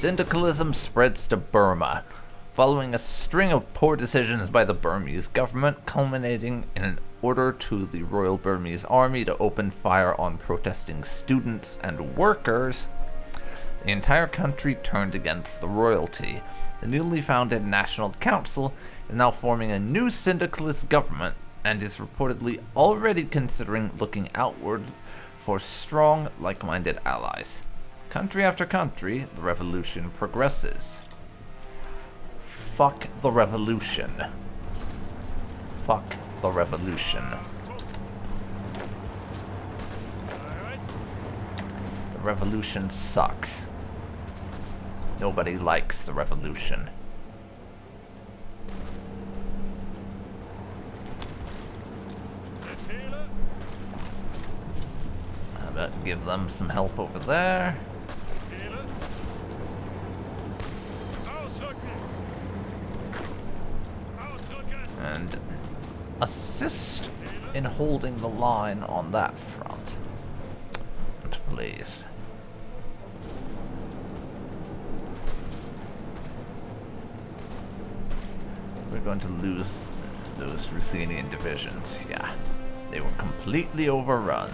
Syndicalism spreads to Burma, following a string of poor decisions by the Burmese government, culminating in an order to the Royal Burmese Army to open fire on protesting students and workers. The entire country turned against the royalty. The newly founded National Council is now forming a new syndicalist government and is reportedly already considering looking outward for strong, like-minded allies. Country after country, the revolution progresses. Fuck the revolution. Fuck the revolution. The revolution sucks. Nobody likes the revolution. How about give them some help over there? And assist in holding the line on that front. Please. We're going to lose those Ruthenian divisions. Yeah, they were completely overrun.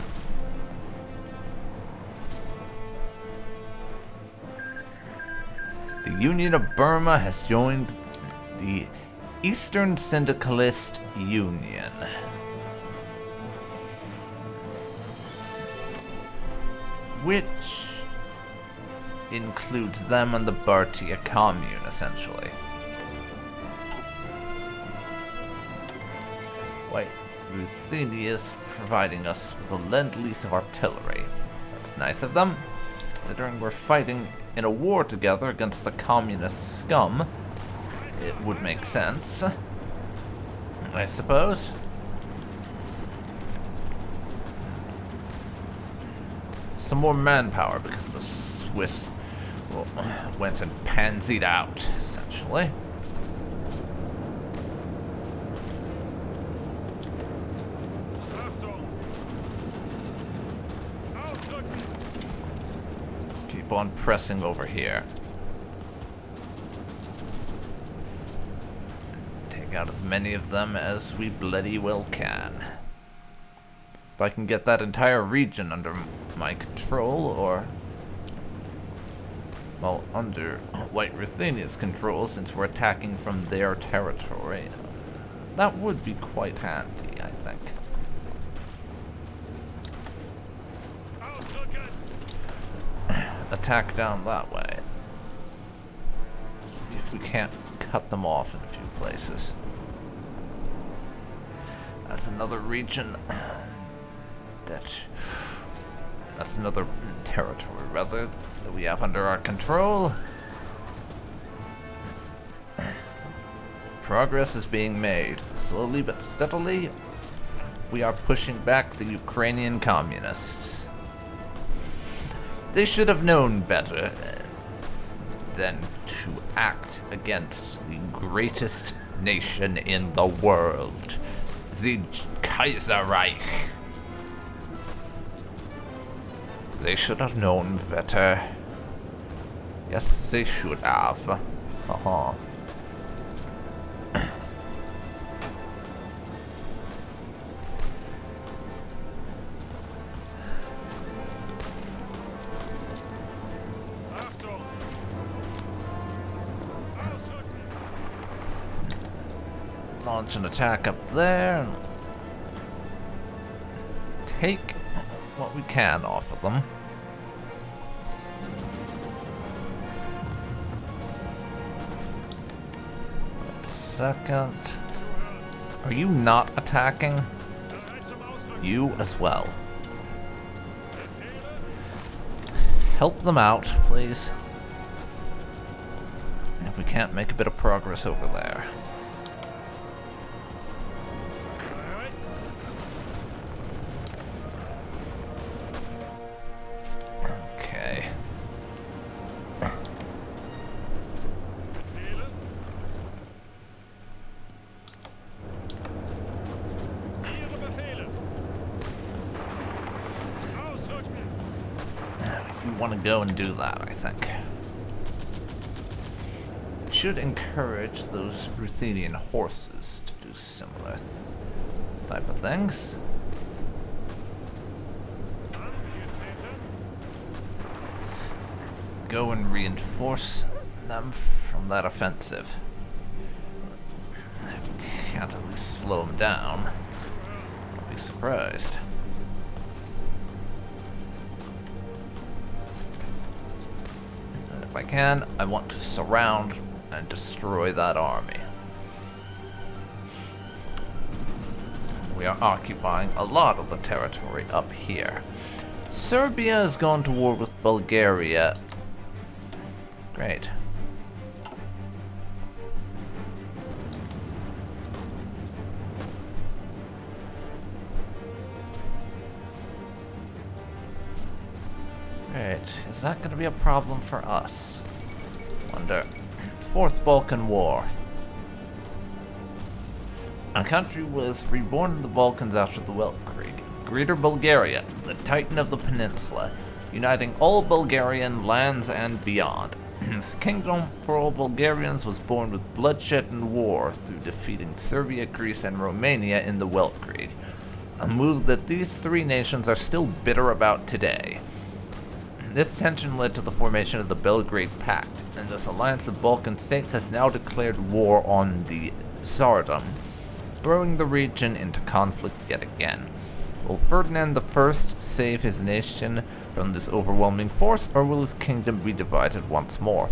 The Union of Burma has joined the Eastern Syndicalist Union. Which includes them and the Bhartiya Commune, essentially. White Ruthenia is providing us with a lend-lease of artillery. That's nice of them, considering we're fighting in a war together against the communist scum. It would make sense, I suppose. Some more manpower because the Swiss went and pansied out, essentially. Keep on pressing over here. Take out as many of them as we bloody well can. If I can get that entire region under my control, or, well, under White Ruthenia's control, since we're attacking from their territory, that would be quite handy, I think. Attack down that way. See if we can't cut them off in a few places. That's another region that's another territory, rather, that we have under our control. Progress is being made. Slowly but steadily, we are pushing back the Ukrainian communists. They should have known better than to act against the greatest nation in the world, the Kaiserreich. They should have known better. Yes, they should have. Launch an attack up there and take what we can off of them. Wait a second. Are you not attacking? You as well. Help them out, please. If we can't make a bit of progress over there. Want to go and do that, I think. should encourage those Ruthenian horses to do similar type of things. Go and reinforce them from that offensive. I can't at least slow them down. I'll be surprised. And if I can, I want to surround and destroy that army. We are occupying a lot of the territory up here. Serbia has gone to war with Bulgaria. Great. Great. Is that going to be a problem for us? Wonder. Fourth Balkan War. A country was reborn in the Balkans after the Weltkrieg. Greater Bulgaria, the titan of the peninsula, uniting all Bulgarian lands and beyond. This kingdom for all Bulgarians was born with bloodshed and war through defeating Serbia, Greece, and Romania in the Weltkrieg, a move that these three nations are still bitter about today. This tension led to the formation of the Belgrade Pact, and this alliance of Balkan states has now declared war on the Tsardom, throwing the region into conflict yet again. Will Ferdinand I save his nation from this overwhelming force, or will his kingdom be divided once more?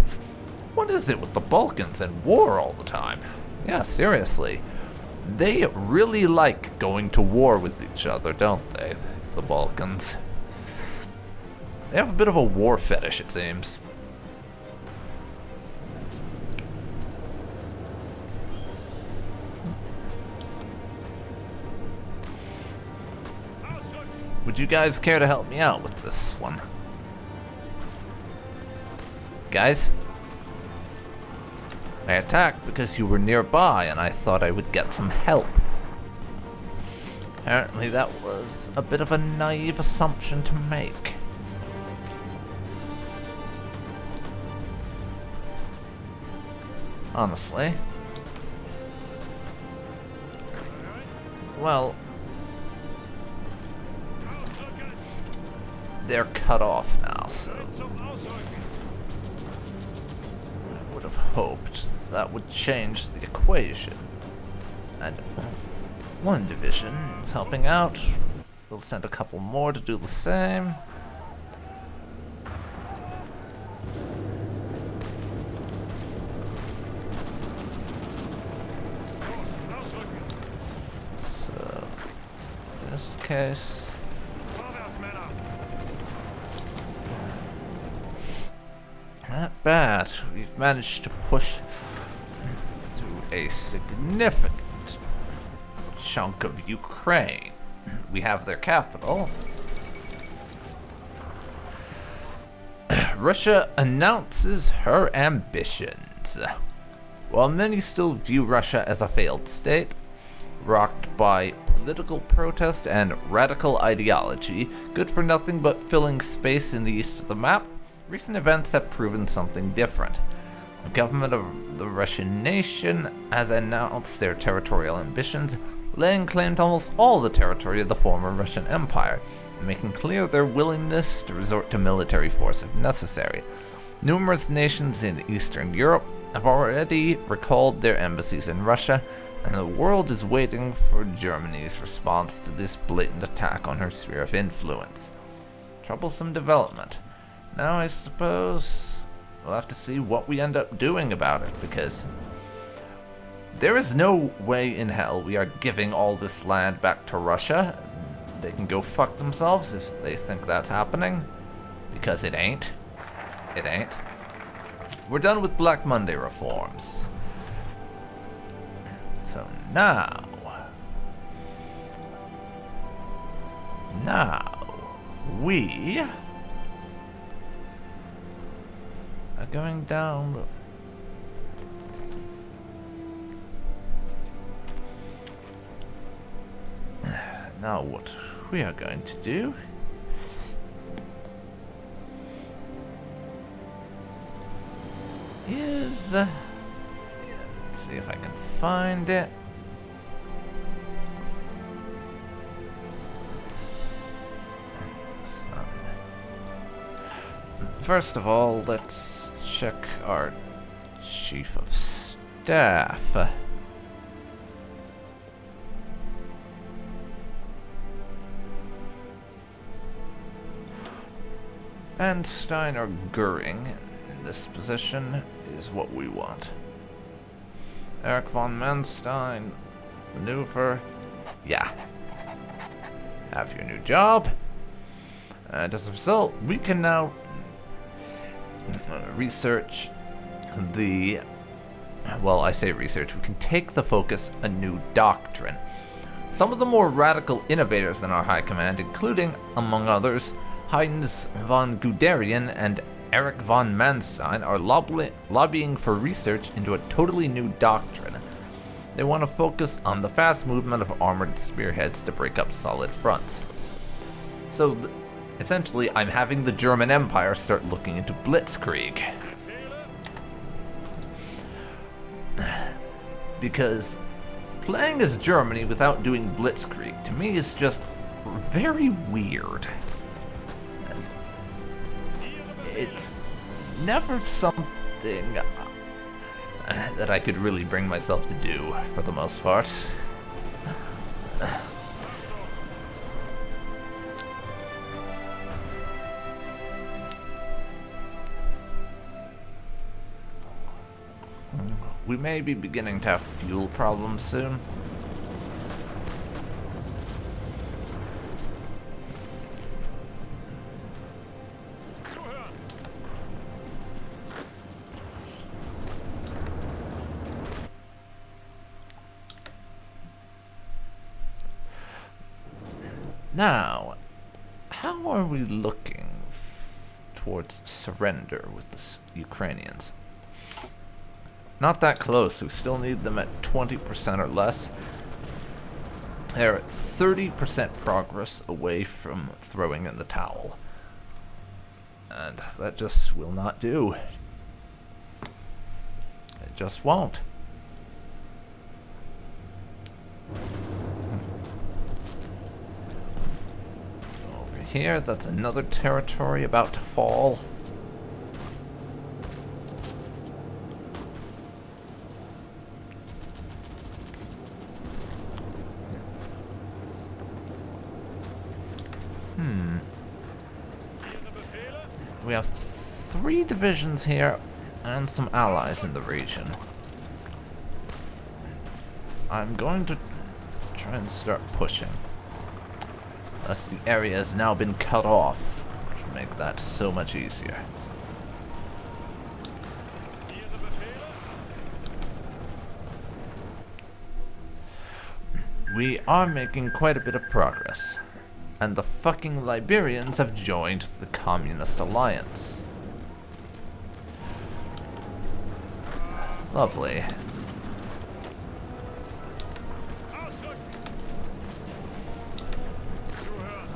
What is it with the Balkans and war all the time? Yeah, seriously. They really like going to war with each other, don't they, the Balkans? They have a bit of a war fetish, it seems. Would you guys care to help me out with this one? Guys? I attacked because you were nearby and I thought I would get some help. Apparently that was a bit of a naive assumption to make. Honestly. Well, they're cut off now, so I would have hoped that would change the equation. And one division is helping out. We'll send a couple more to do the same. So, in this case, not bad. We've managed to push to a significant chunk of Ukraine. We have their capital. Russia announces her ambitions. While many still view Russia as a failed state, rocked by political protest and radical ideology, good for nothing but filling space in the east of the map, recent events have proven something different. The government of the Russian nation has announced their territorial ambitions, laying claim to almost all the territory of the former Russian Empire, and making clear their willingness to resort to military force if necessary. Numerous nations in Eastern Europe have already recalled their embassies in Russia, and the world is waiting for Germany's response to this blatant attack on her sphere of influence. Troublesome development. Now I suppose we'll have to see what we end up doing about it, because there is no way in hell we are giving all this land back to Russia. They can go fuck themselves if they think that's happening, because it ain't. It ain't. We're done with Black Monday reforms. So now we are going down. Now what we are going to do is see if I can find it. First of all, let's check our chief of staff. Manstein or Goering in this position is what we want. Erich von Manstein, maneuver. Yeah. Have your new job. And as a result, we can now research the... Well, I say research. We can take the focus a new doctrine. Some of the more radical innovators in our high command, including, among others, Heinz von Guderian and Erich von Manstein, are lobbying for research into a totally new doctrine. They want to focus on the fast movement of armored spearheads to break up solid fronts. So, essentially, I'm having the German Empire start looking into blitzkrieg. Because playing as Germany without doing blitzkrieg, to me, is just very weird. It's never something that I could really bring myself to do, for the most part. We may be beginning to have fuel problems soon. Now, how are we looking towards surrender with the Ukrainians? Not that close. We still need them at 20% or less. They're at 30% progress away from throwing in the towel. And that just will not do. It just won't. Over here, that's another territory about to fall. We have 3 divisions here and some allies in the region. I'm going to try and start pushing. Thus the area has now been cut off, which will make that so much easier. We are making quite a bit of progress. And the fucking Liberians have joined the Communist Alliance. Lovely.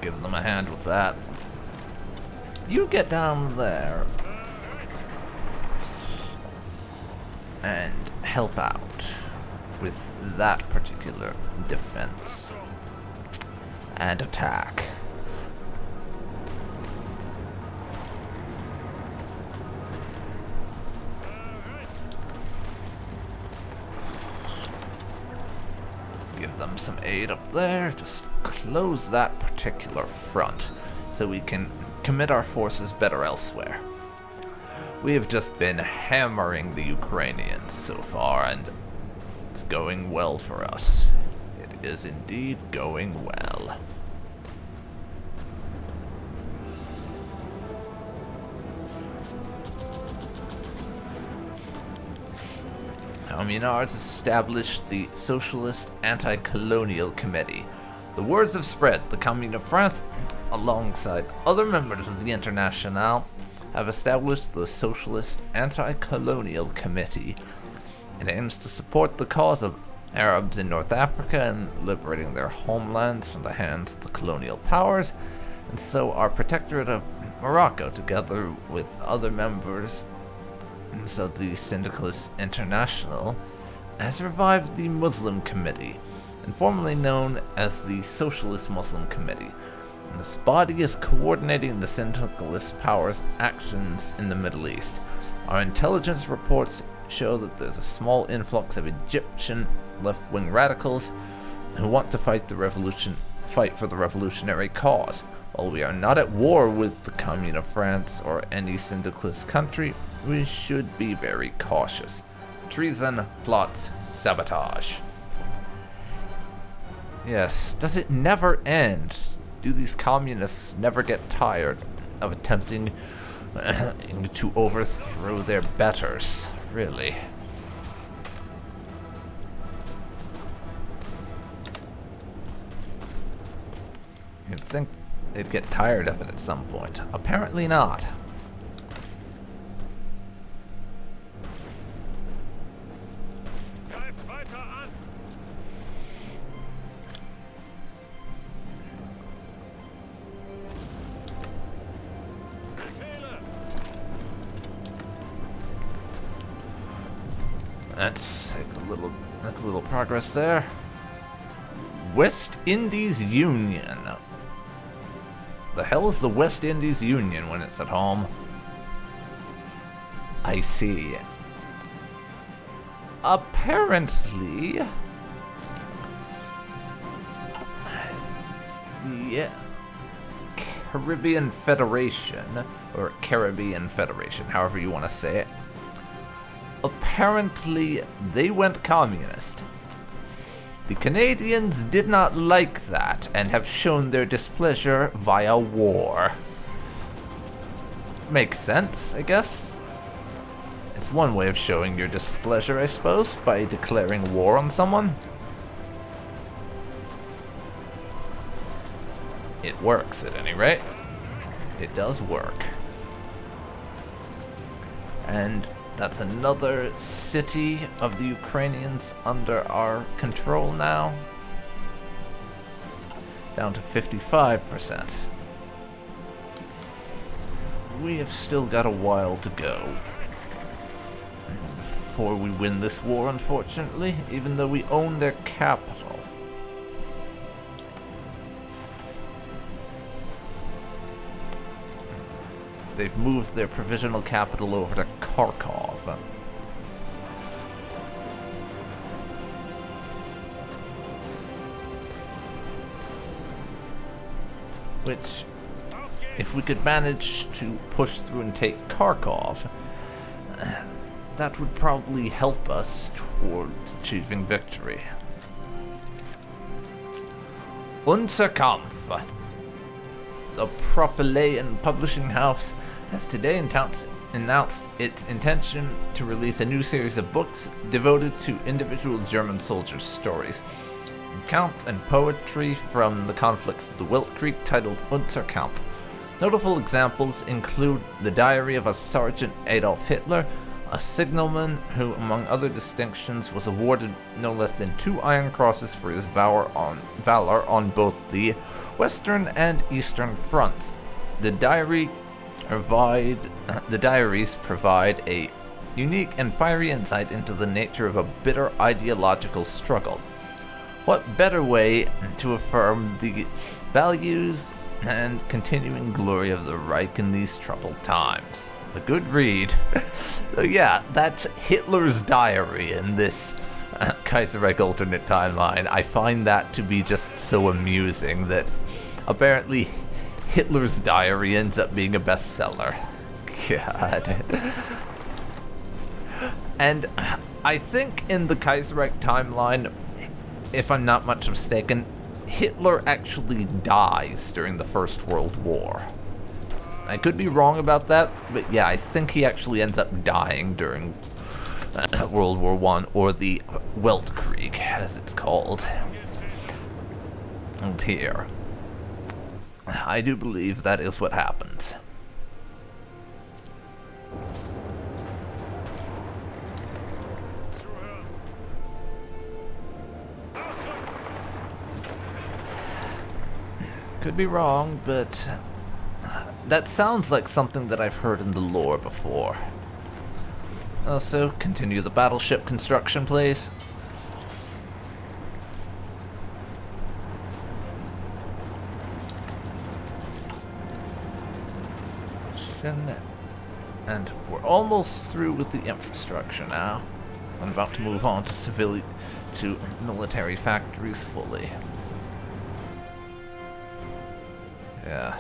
Give them a hand with that. You get down there and help out with that particular defense. And attack. Give them some aid up there. Just close that particular front so we can commit our forces better elsewhere. We have just been hammering the Ukrainians so far, and it's going well for us. It is indeed going well. Communards established the Socialist Anti-Colonial Committee. The words have spread. The Commune of France, alongside other members of the Internationale, have established the Socialist Anti-Colonial Committee. It aims to support the cause of Arabs in North Africa and liberating their homelands from the hands of the colonial powers, and so our protectorate of Morocco, together with other members of the Syndicalist International, has revived the Muslim Committee, informally known as the Socialist Muslim Committee. And this body is coordinating the syndicalist powers' actions in the Middle East. Our intelligence reports show that there's a small influx of Egyptian left-wing radicals who want to fight for the revolutionary cause. While we are not at war with the Commune of France or any syndicalist country, we should be very cautious. Treason, plots, sabotage. Yes, does it never end? Do these communists never get tired of attempting to overthrow their betters? Really? You'd think they'd get tired of it at some point. Apparently not. Let's make a little progress there. West Indies Union. The hell is the West Indies Union when it's at home? I see. Apparently, the Caribbean Federation, or Caribbean Federation, however you want to say it, apparently they went communist. The Canadians did not like that and have shown their displeasure via war. Makes sense, I guess. It's one way of showing your displeasure, I suppose, by declaring war on someone. It works, at any rate. It does work. And that's another city of the Ukrainians under our control now. Down to 55%. We have still got a while to go before we win this war, unfortunately, even though we own their capital. They've moved their provisional capital over to Kharkov. Which, if we could manage to push through and take Kharkov, that would probably help us towards achieving victory. Unser Kampf. The Propylaean publishing house has today announced its intention to release a new series of books devoted to individual German soldiers' stories, account and poetry from the conflicts of the Weltkrieg, titled Unser Kampf. Notable examples include the diary of a Sergeant Adolf Hitler, a signalman who, among other distinctions, was awarded no less than 2 Iron Crosses for his valor on both the Western and Eastern fronts. The diaries provide a unique and fiery insight into the nature of a bitter ideological struggle. What better way to affirm the values and continuing glory of the Reich in these troubled times? A good read. So yeah, that's Hitler's diary in this Kaiserreich alternate timeline. I find that to be just so amusing that apparently Hitler's diary ends up being a bestseller. God. And I think in the Kaiserreich timeline, if I'm not much mistaken, Hitler actually dies during the First World War. I could be wrong about that, but yeah, I think he actually ends up dying during World War I, or the Weltkrieg, as it's called. And here, I do believe that is what happens. Could be wrong, but that sounds like something that I've heard in the lore before. Also, continue the battleship construction, please. production. And we're almost through with the infrastructure now. I'm about to move on to military factories fully. Yeah.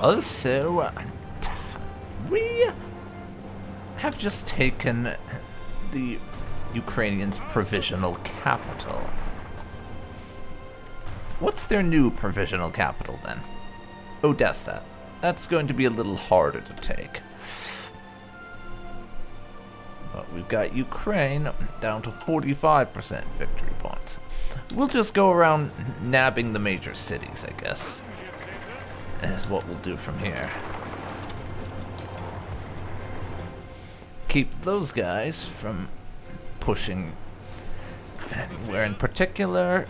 Also, we have just taken the Ukrainians' provisional capital. What's their new provisional capital then? Odessa. That's going to be a little harder to take. But we've got Ukraine down to 45% victory points. We'll just go around nabbing the major cities, I guess. Is what we'll do from here. Keep those guys from pushing anywhere in particular,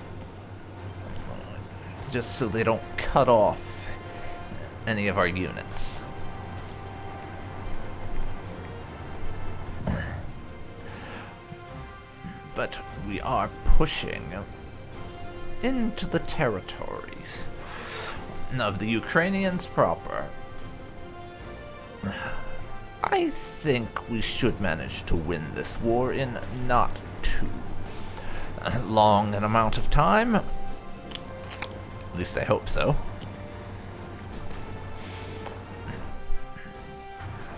just so they don't cut off any of our units. But we are pushing into the territories of the Ukrainians proper. I think we should manage to win this war in not too long an amount of time. At least I hope so.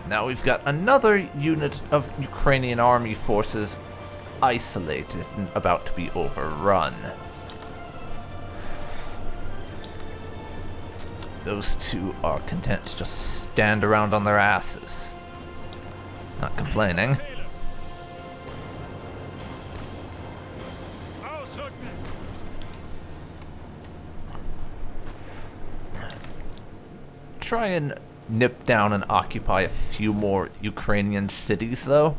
Now we've got another unit of Ukrainian army forces isolated and about to be overrun. Those two are content to just stand around on their asses. Not complaining. Try and nip down and occupy a few more Ukrainian cities, though.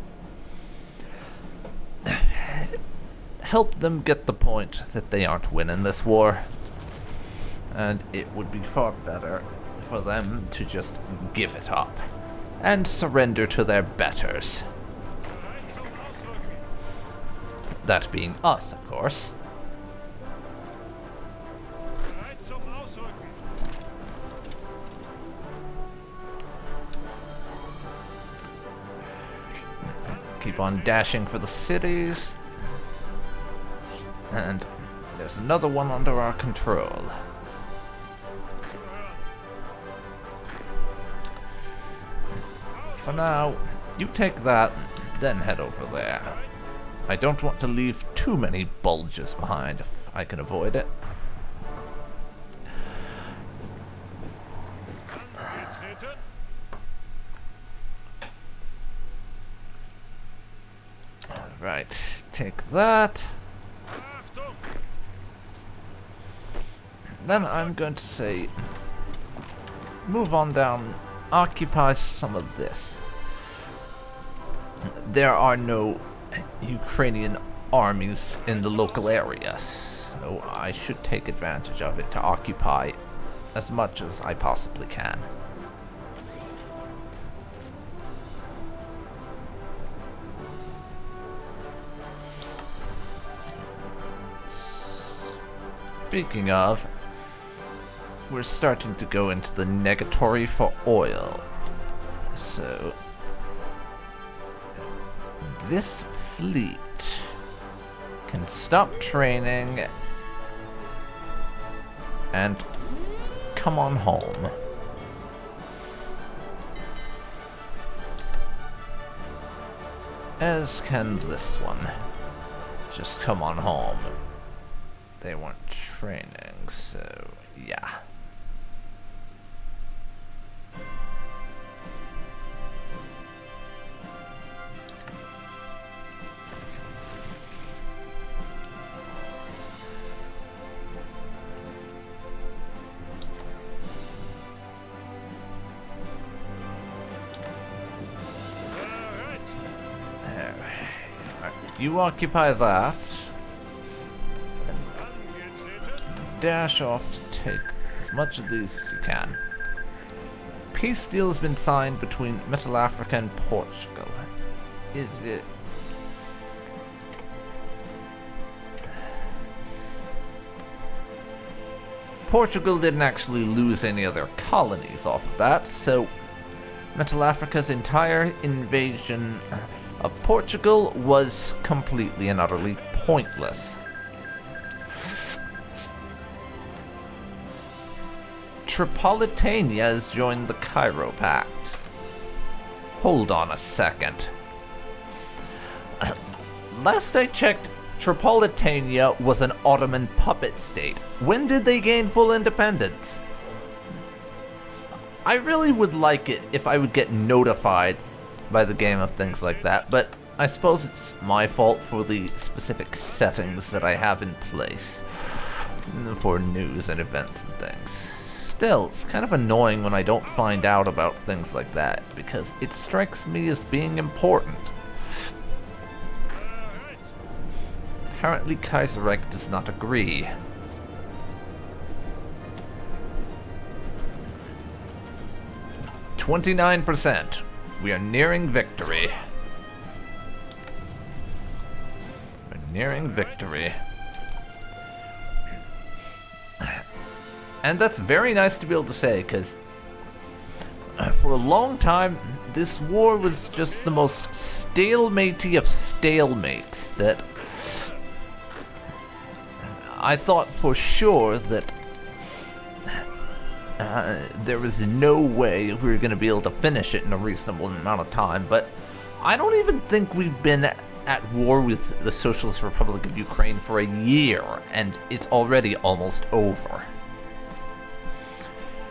Help them get the point that they aren't winning this war. And it would be far better for them to just give it up and surrender to their betters. That being us, of course. Keep on dashing for the cities. And there's another one under our control. For now, you take that, then head over there. I don't want to leave too many bulges behind if I can avoid it. Alright, take that. Then I'm going to say, move on down, occupy some of this. There are no Ukrainian armies in the local area, so I should take advantage of it to occupy as much as I possibly can. Speaking of, we're starting to go into the negatory for oil. So, this fleet can stop training and come on home. As can this one. Just come on home. They weren't training, so yeah. You occupy that. Dash off to take as much of these as you can. Peace deal has been signed between Mittleafrika and Portugal. Is it? Portugal didn't actually lose any of their colonies off of that, so Mittleafrika's entire invasion of Portugal was completely and utterly pointless. Tripolitania has joined the Cairo Pact. Hold on a second. Last I checked, Tripolitania was an Ottoman puppet state. When did they gain full independence? I really would like it if I would get notified by the game of things like that, but I suppose it's my fault for the specific settings that I have in place for news and events and things. Still, it's kind of annoying when I don't find out about things like that, because it strikes me as being important. Apparently Kaiserreich does not agree. %. We are nearing victory. We're nearing victory. And that's very nice to be able to say, because for a long time, this war was just the most stalematey of stalemates that I thought for sure that there was no way we were going to be able to finish it in a reasonable amount of time, but I don't even think we've been at war with the Socialist Republic of Ukraine for a year, and it's already almost over.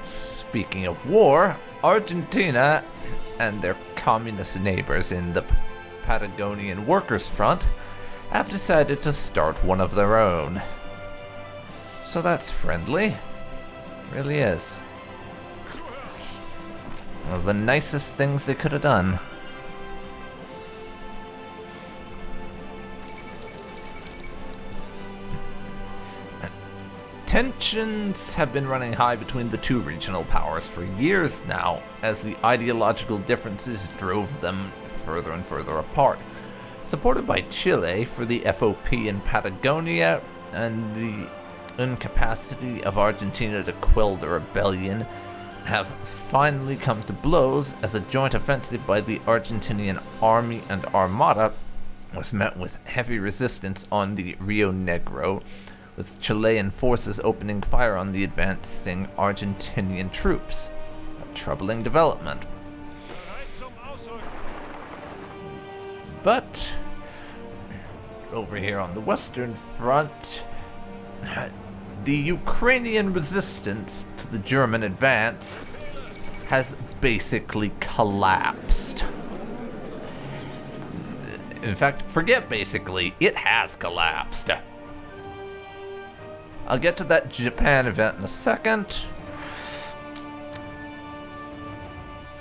Speaking of war, Argentina and their communist neighbors in the Patagonian Workers' Front have decided to start one of their own. So that's friendly. Really is. One of the nicest things they could have done. Tensions have been running high between the two regional powers for years now, as the ideological differences drove them further and further apart. Supported by Chile for the FOP in Patagonia and the incapacity of Argentina to quell the rebellion, have finally come to blows as a joint offensive by the Argentinian army and armada was met with heavy resistance on the Rio Negro, with Chilean forces opening fire on the advancing Argentinian troops. A troubling development. But over here on the Western Front, the Ukrainian resistance to the German advance has basically collapsed. In fact, forget basically, it has collapsed. I'll get to that Japan event in a second.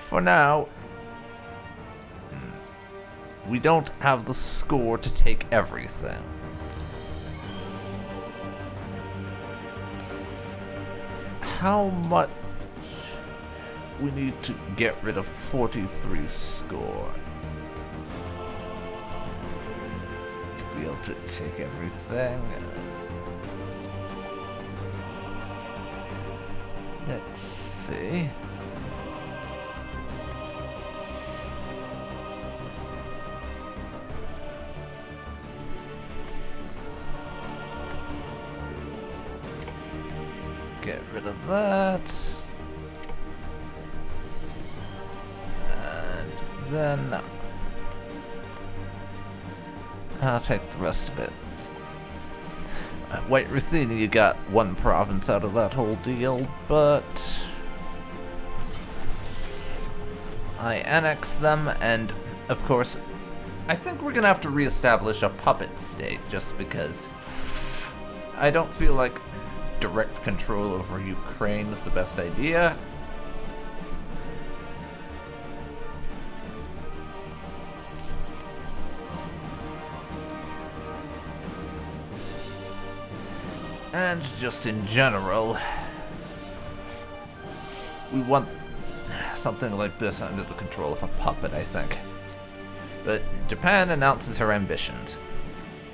For now, we don't have the score to take everything. How much we need to get rid of 43 score to be able to take everything. Let's see. Get rid of that. And then I'll take the rest of it. White Ruthenia, you got one province out of that whole deal, but I annex them, and of course, I think we're gonna have to reestablish a puppet state, just because I don't feel like direct control over Ukraine is the best idea. And just in general, we want something like this under the control of a puppet, I think. But Japan announces her ambitions.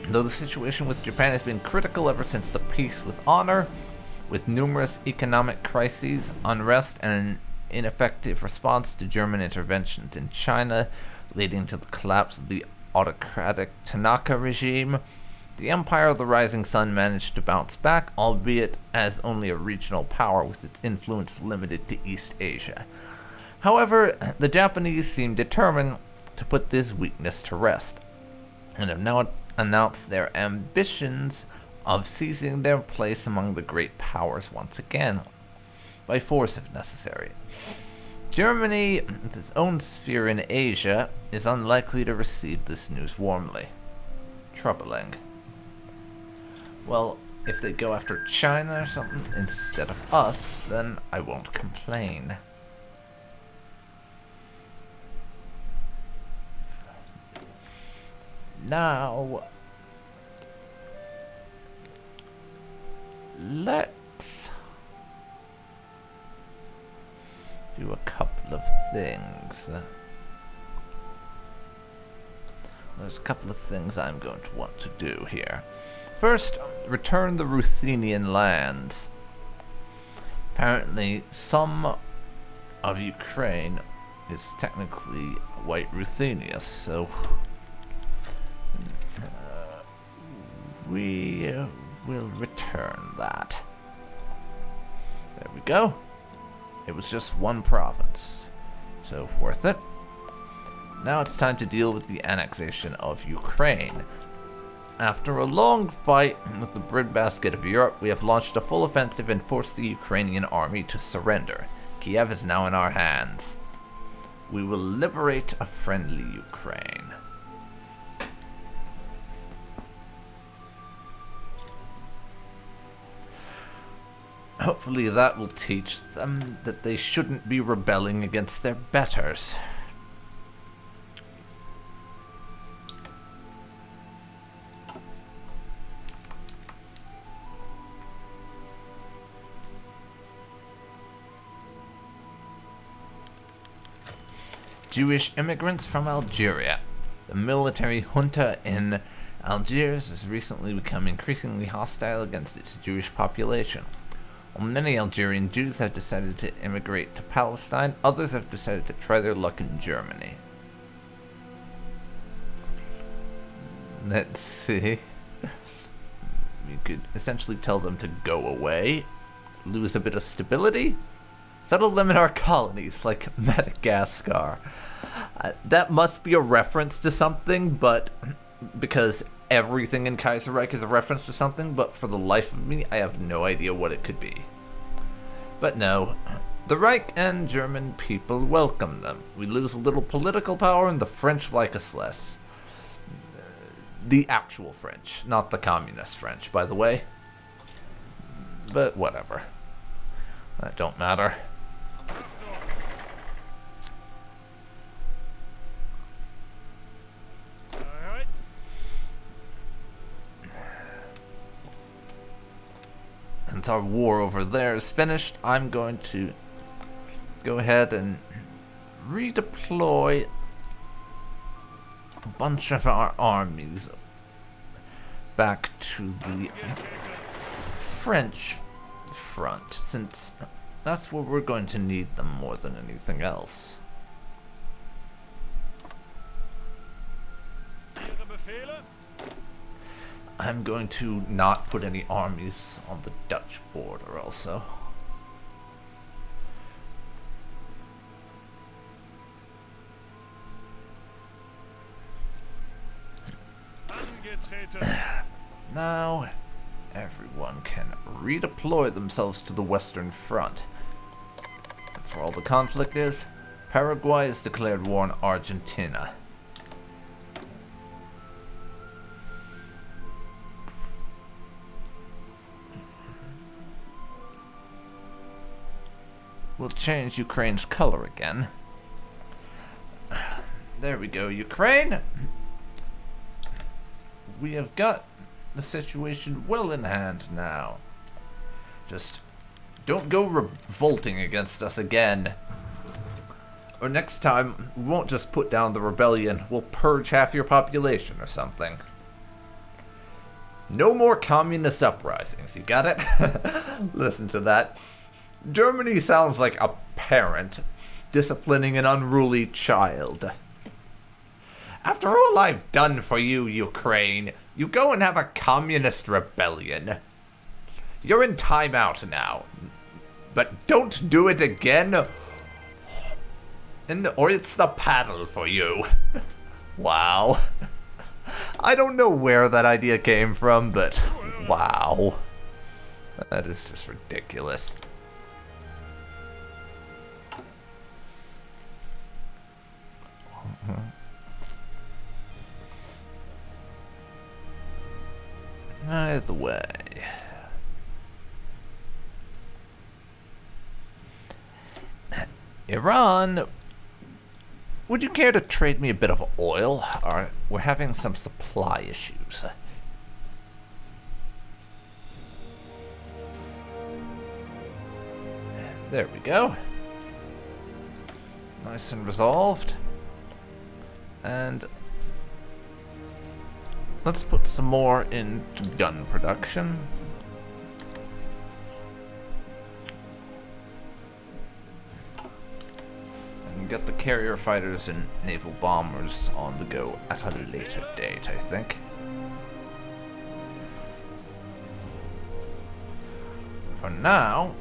Though the situation with Japan has been critical ever since the peace with honor, With numerous economic crises, unrest, and an ineffective response to German interventions in China, leading to the collapse of the autocratic Tanaka regime, the Empire of the Rising Sun managed to bounce back, albeit as only a regional power with its influence limited to East Asia. However, the Japanese seem determined to put this weakness to rest, and have now announced their ambitions of seizing their place among the great powers once again, by force if necessary. Germany, with its own sphere in Asia, is unlikely to receive this news warmly. Troubling. Well, if they go after China or something instead of us, then I won't complain. Now, let's do a couple of things. There's a couple of things I'm going to want to do here. First, return the Ruthenian lands. Apparently, some of Ukraine is technically White Ruthenia, so we will return that. There we go. It was just one province, so worth it. Now it's time to deal with the annexation of Ukraine. After a long fight with the breadbasket of Europe, we have launched a full offensive and forced the Ukrainian army to surrender. Kiev is now in our hands. We will liberate a friendly Ukraine. Hopefully that will teach them that they shouldn't be rebelling against their betters. Jewish immigrants from Algeria. The military junta in Algiers has recently become increasingly hostile against its Jewish population. While many Algerian Jews have decided to immigrate to Palestine, others have decided to try their luck in Germany. Let's see. You could essentially tell them to go away, lose a bit of stability, settle them in our colonies like Madagascar. That must be a reference to something, but because everything in Kaiserreich is a reference to something, but for the life of me, I have no idea what it could be. But no, the Reich and German people welcome them. We lose a little political power and the French like us less. The actual French, not the communist French, by the way. But whatever. That don't matter. Since our war over there is finished, I'm going to go ahead and redeploy a bunch of our armies back to the French front, since that's where we're going to need them more than anything else. I'm going to not put any armies on the Dutch border also. Now, everyone can redeploy themselves to the Western Front. That's where all the conflict is. Paraguay has declared war on Argentina. We'll change Ukraine's color again. There we go, Ukraine. We have got the situation well in hand now. Just don't go revolting against us again. Or next time, we won't just put down the rebellion, we'll purge half your population or something. No more communist uprisings, you got it? Listen to that. Germany sounds like a parent disciplining an unruly child. After all I've done for you, Ukraine, you go and have a communist rebellion. You're in timeout now. But don't do it again, or it's the paddle for you. Wow. I don't know where that idea came from, but wow. That is just ridiculous. Either way. Iran, would you care to trade me a bit of oil? We're having some supply issues. There we go. Nice and resolved. And let's put some more into gun production. And get the carrier fighters and naval bombers on the go at a later date, I think. For now,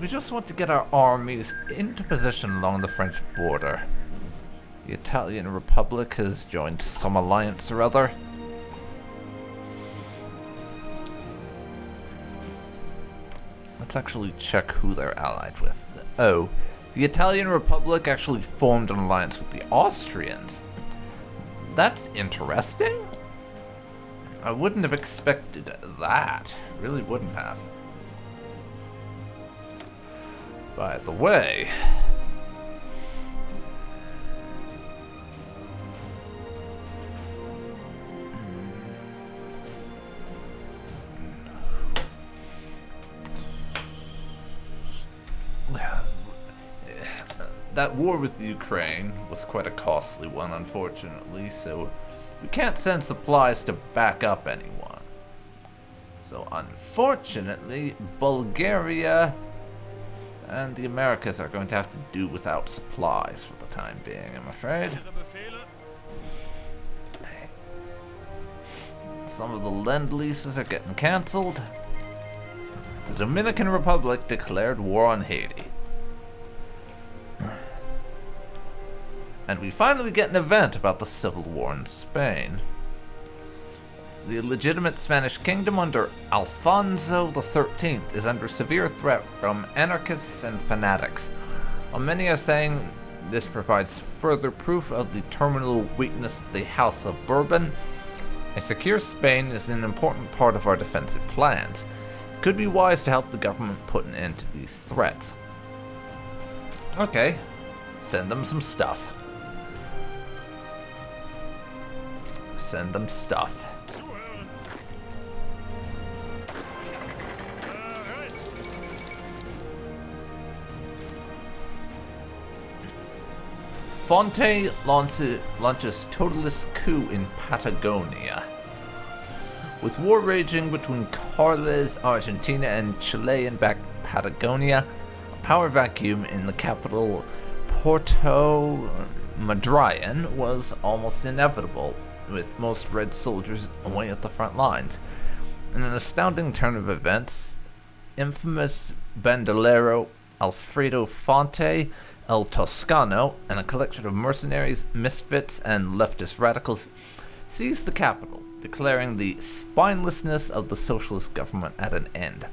we just want to get our armies into position along the French border. The Italian Republic has joined some alliance or other. Let's actually check who they're allied with. Oh, the Italian Republic actually formed an alliance with the Austrians. That's interesting. I wouldn't have expected that. Really wouldn't have. By the way, that war with the Ukraine was quite a costly one, unfortunately, so we can't send supplies to back up anyone. So unfortunately, Bulgaria and the Americas are going to have to do without supplies for the time being, I'm afraid. Some of the Lend-Leases are getting cancelled. The Dominican Republic declared war on Haiti. And we finally get an event about the civil war in Spain. The legitimate Spanish kingdom under Alfonso XIII is under severe threat from anarchists and fanatics. While many are saying this provides further proof of the terminal weakness of the House of Bourbon, a secure Spain is an important part of our defensive plans. It could be wise to help the government put an end to these threats. Okay, send them some stuff. Send them stuff. Fonte launches totalist coup in Patagonia. With war raging between Carles, Argentina, and Chilean-backed Patagonia, a power vacuum in the capital Puerto Madryn was almost inevitable, with most Red soldiers away at the front lines. In an astounding turn of events, infamous bandolero Alfredo Fonte El Toscano and a collection of mercenaries, misfits, and leftist radicals seized the capital, declaring the spinelessness of the socialist government at an end.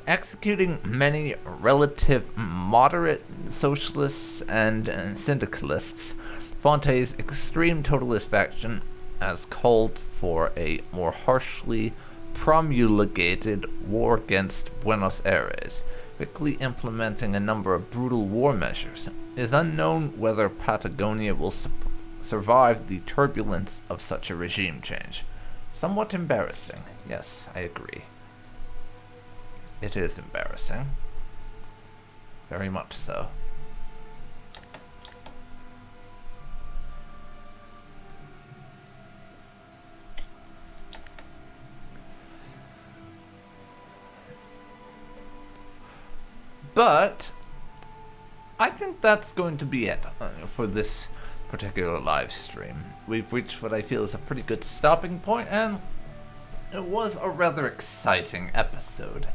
Executing many relative moderate socialists and syndicalists, Fonte's extreme totalist faction has called for a more harshly promulgated war against Buenos Aires, quickly implementing a number of brutal war measures. It is unknown whether Patagonia will survive the turbulence of such a regime change. Somewhat embarrassing. Yes, I agree. It is embarrassing. Very much so. But I think that's going to be it for this particular live stream. We've reached what I feel is a pretty good stopping point, and it was a rather exciting episode,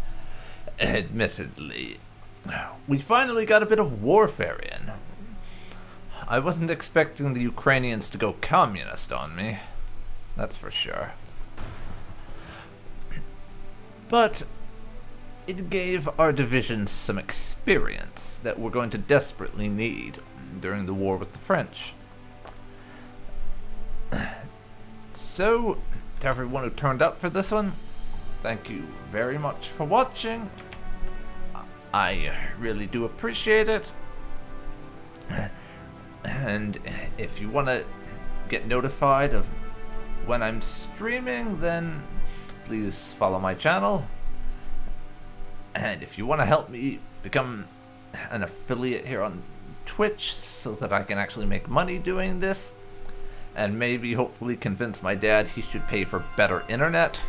admittedly. We finally got a bit of warfare in. I wasn't expecting the Ukrainians to go communist on me, that's for sure. But it gave our divisions some experience that we're going to desperately need during the war with the French. So, to everyone who turned up for this one, thank you very much for watching. I really do appreciate it. And if you want to get notified of when I'm streaming, then please follow my channel. And if you want to help me become an affiliate here on Twitch so that I can actually make money doing this, and maybe hopefully convince my dad he should pay for better internet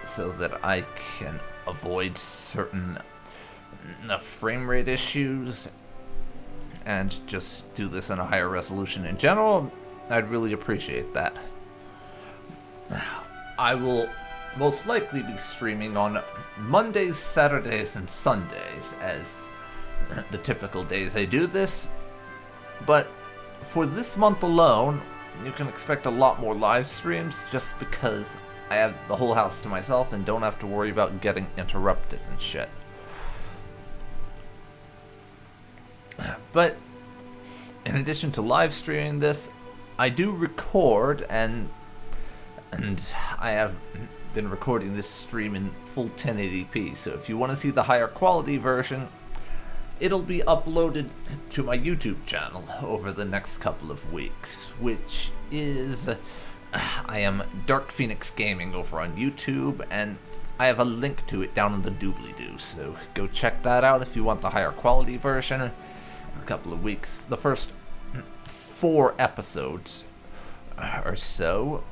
so that I can avoid certain frame rate issues and just do this in a higher resolution in general, I'd really appreciate that. I will most likely be streaming on Mondays, Saturdays, and Sundays as the typical days I do this, but for this month alone, you can expect a lot more live streams just because I have the whole house to myself and don't have to worry about getting interrupted and shit. But in addition to live streaming this, I do record, and I have been recording this stream in full 1080p, so if you want to see the higher quality version, it'll be uploaded to my YouTube channel over the next couple of weeks, which is, I am DarkPhoenix Gaming over on YouTube, and I have a link to it down in the doobly-doo, so go check that out if you want the higher quality version. In a couple of weeks, the first 4 episodes or so,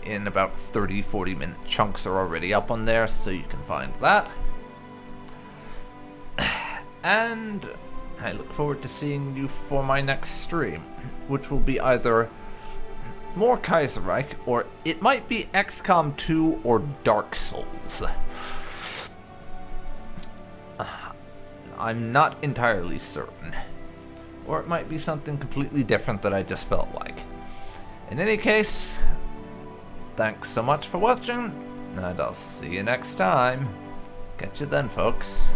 in about 30-40 minute chunks, are already up on there, so you can find that. And I look forward to seeing you for my next stream, which will be either more Kaiserreich, or it might be XCOM 2 or Dark Souls. I'm not entirely certain. Or it might be something completely different that I just felt like. In any case, thanks so much for watching, and I'll see you next time. Catch you then, folks.